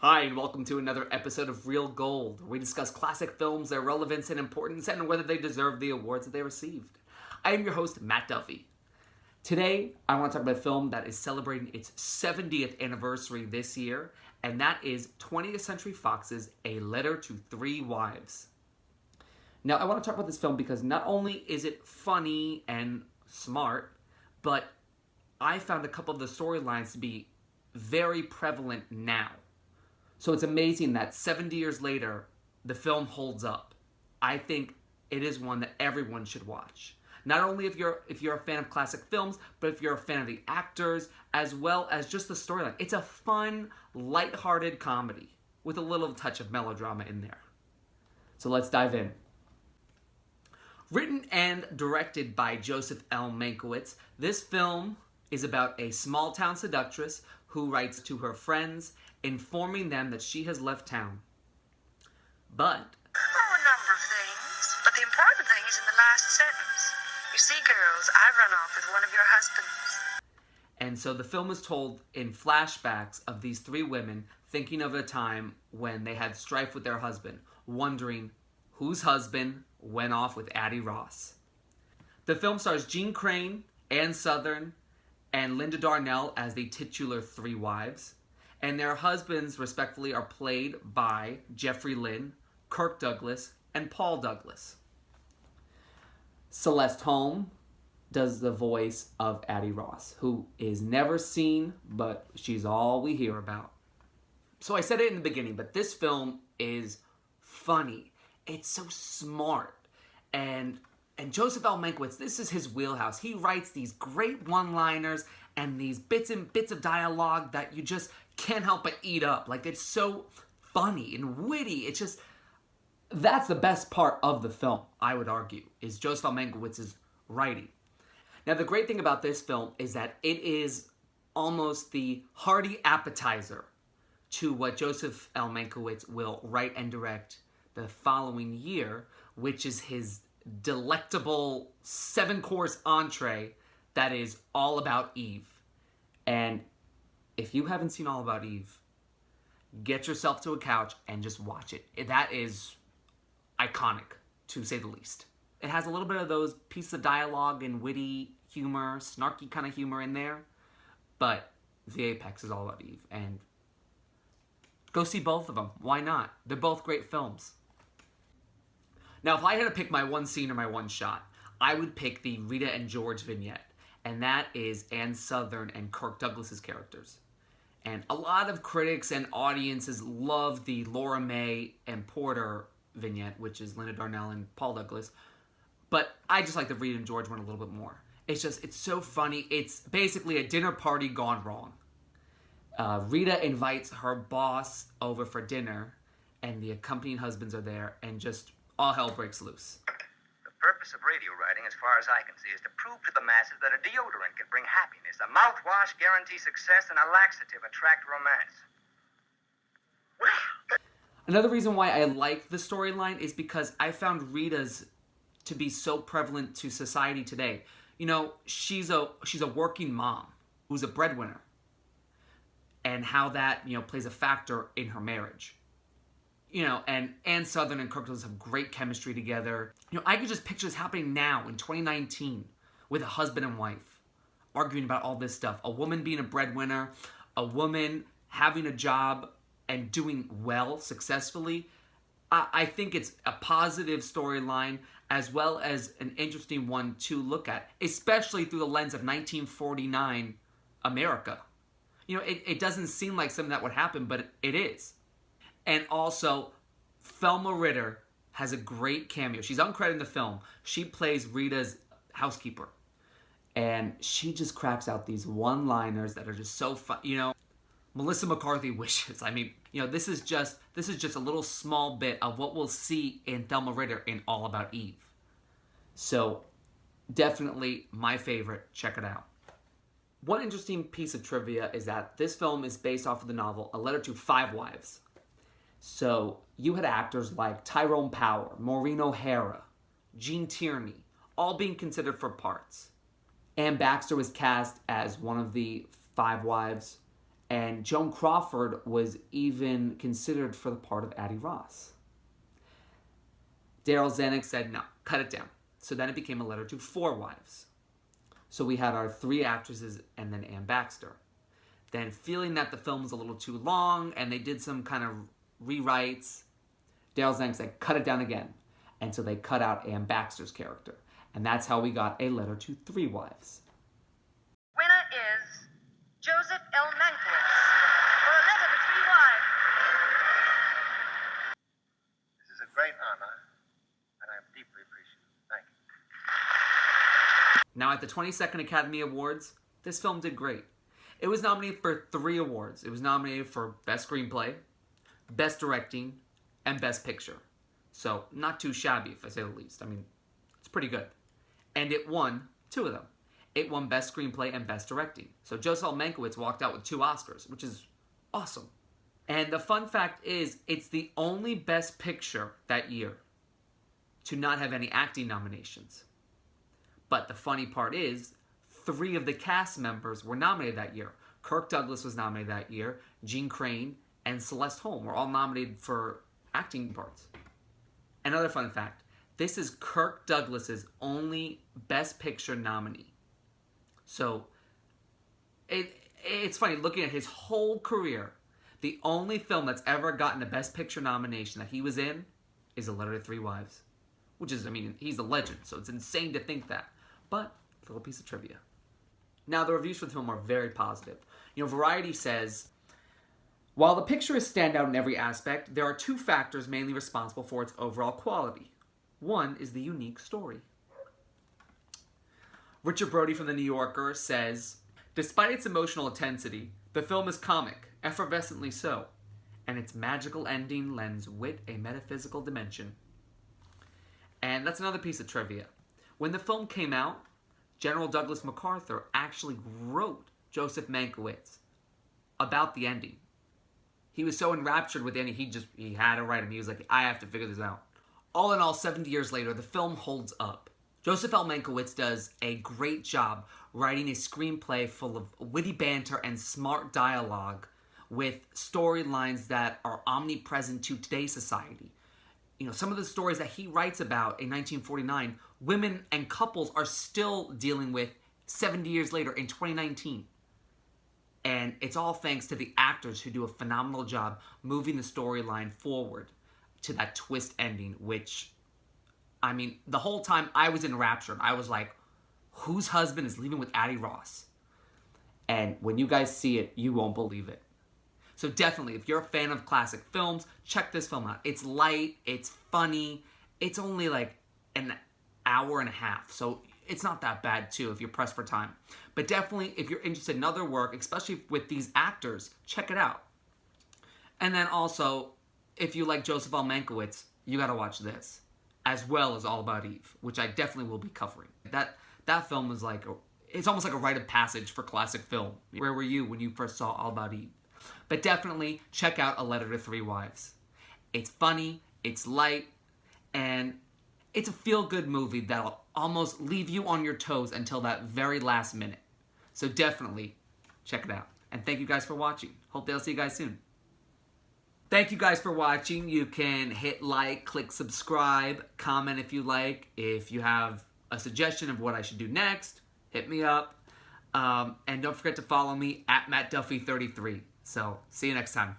Hi, and welcome to another episode of Real Gold, where we discuss classic films, their relevance and importance, and whether they deserve the awards that they received. I am your host, Matt Duffy. Today, I want to talk about a film that is celebrating its 70th anniversary this year, and that is 20th Century Fox's A Letter to Three Wives. Now, I want to talk about this film because not only is it funny and smart, but I found a couple of the storylines to be very prevalent now. So it's amazing that 70 years later, the film holds up. I think it is one that everyone should watch. Not only if you're a fan of classic films, but if you're a fan of the actors, as well as just the storyline. It's a fun, lighthearted comedy with a little touch of melodrama in there. So let's dive in. Written and directed by Joseph L. Mankiewicz, this film is about a small-town seductress who writes to her friends, informing them that she has left town. But a number of things, but the important thing is in the last sentence. You see, girls, I've run off with one of your husbands. And so the film is told in flashbacks of these three women thinking of a time when they had strife with their husband, wondering whose husband went off with Addie Ross. The film stars Jean Crane, Ann Sothern, and Linda Darnell as the titular three wives. And their husbands, respectively, are played by Jeffrey Lynn, Kirk Douglas, and Paul Douglas. Celeste Holm does the voice of Addie Ross, who is never seen, but she's all we hear about. So I said it in the beginning, but this film is funny. It's so smart. And Joseph L. Mankiewicz, this is his wheelhouse. He writes these great one-liners and these bits of dialogue that you just can't help but eat up. Like, it's so funny and witty. It's just, that's the best part of the film, I would argue, is Joseph L. Mankiewicz's writing. Now, the great thing about this film is that it is almost the hearty appetizer to what Joseph L. Mankiewicz will write and direct the following year, which is his delectable 7-course entree that is All About Eve. And if you haven't seen All About Eve, get yourself to a couch and just watch it. That is iconic, to say the least. It has a little bit of those pieces of dialogue and witty humor, snarky kind of humor in there, but the apex is All About Eve. And go see both of them. Why not? They're both great films. Now, if I had to pick my one scene or my one shot, I would pick the Rita and George vignette. And that is Ann Sothern and Kirk Douglas's characters. And a lot of critics and audiences love the Laura May and Porter vignette, which is Linda Darnell and Paul Douglas. But I just like the Rita and George one a little bit more. It's so funny. It's basically a dinner party gone wrong. Rita invites her boss over for dinner, and the accompanying husbands are there, and just all hell breaks loose. The purpose of radio writing, as far as I can see, is to prove to the masses that a deodorant can bring happiness, a mouthwash guarantee success, and a laxative attract romance. Another reason why I like the storyline is because I found Rita's to be so prevalent to society today. You know, she's a working mom who's a breadwinner, and how that, plays a factor in her marriage. And Ann Sothern and Kirk Douglas have great chemistry together. I could just picture this happening now in 2019 with a husband and wife arguing about all this stuff. A woman being a breadwinner, a woman having a job and doing well, successfully. I think it's a positive storyline as well as an interesting one to look at, especially through the lens of 1949 America. It doesn't seem like something that would happen, but it is. And also, Thelma Ritter has a great cameo. She's uncredited in the film. She plays Rita's housekeeper. And she just cracks out these one-liners that are just so fun. Melissa McCarthy wishes. This is just a little small bit of what we'll see in Thelma Ritter in All About Eve. So, definitely my favorite. Check it out. One interesting piece of trivia is that this film is based off of the novel A Letter to Five Wives. So you had actors like Tyrone Power, Maureen O'Hara, Gene Tierney, all being considered for parts. Anne Baxter was cast as one of the five wives, And Joan Crawford was even considered for the part of Addie Ross. Darryl Zanuck said, no, cut it down. So then it became a letter to 4 wives. So we had our 3 actresses and then Anne Baxter. Then feeling that the film was a little too long and they did some kind of rewrites, Darryl Zanuck said, cut it down again. And so they cut out Anne Baxter's character. And that's how we got a letter to 3 wives. Winner is Joseph L. Mankiewicz for a letter to 3 wives. This is a great honor, and I'm deeply appreciative. Thank you. Now at the 22nd Academy Awards, this film did great. It was nominated for 3 awards. It was nominated for Best Screenplay, Best Directing, and Best Picture. So not too shabby, if I say the least. I mean, it's pretty good. And it won 2 of them. It won Best Screenplay and Best Directing. So Joseph L. Mankiewicz walked out with 2 Oscars, which is awesome. And the fun fact is, it's the only Best Picture that year to not have any acting nominations. But the funny part is, 3 of the cast members were nominated that year. Kirk Douglas was nominated that year. Jean Crane and Celeste Holm were all nominated for acting parts. Another fun fact, this is Kirk Douglas's only Best Picture nominee. So, it's funny, looking at his whole career, the only film that's ever gotten a Best Picture nomination that he was in is A Letter to 3 Wives. Which is, I mean, he's a legend, so it's insane to think that. But, a little piece of trivia. Now, the reviews for the film are very positive. You know, Variety says, while the picture is standout in every aspect, there are 2 factors mainly responsible for its overall quality. One is the unique story. Richard Brody from The New Yorker says, despite its emotional intensity, the film is comic, effervescently so, and its magical ending lends wit a metaphysical dimension. And that's another piece of trivia. When the film came out, General Douglas MacArthur actually wrote Joseph Mankiewicz about the ending. He was so enraptured with the ending, he had to write him. He was like, I have to figure this out. All in all, 70 years later, the film holds up. Joseph L. Mankiewicz does a great job writing a screenplay full of witty banter and smart dialogue with storylines that are omnipresent to today's society. You know, some of the stories that he writes about in 1949, women and couples are still dealing with 70 years later in 2019. And it's all thanks to the actors who do a phenomenal job moving the storyline forward to that twist ending, which, I mean, the whole time I was enraptured. I was like, whose husband is leaving with Addie Ross? And when you guys see it, you won't believe it. So definitely, if you're a fan of classic films, check this film out. It's light, it's funny, it's only like an hour and a half. So it's not that bad too if you're pressed for time. But definitely, if you're interested in other work, especially with these actors, check it out. And then also, if you like Joseph L. Mankiewicz, you gotta watch this, as well as All About Eve, which I definitely will be covering. That film was like, it's almost like a rite of passage for classic film. Where were you when you first saw All About Eve? But definitely check out A Letter to 3 Wives. It's funny, it's light, and it's a feel-good movie that'll almost leave you on your toes until that very last minute. So definitely check it out. And thank you guys for watching. Hope they'll see you guys soon. Thank you guys for watching. You can hit like, click subscribe, comment if you like. If you have a suggestion of what I should do next, hit me up. And don't forget to follow me at MattDuffy33. So, see you next time.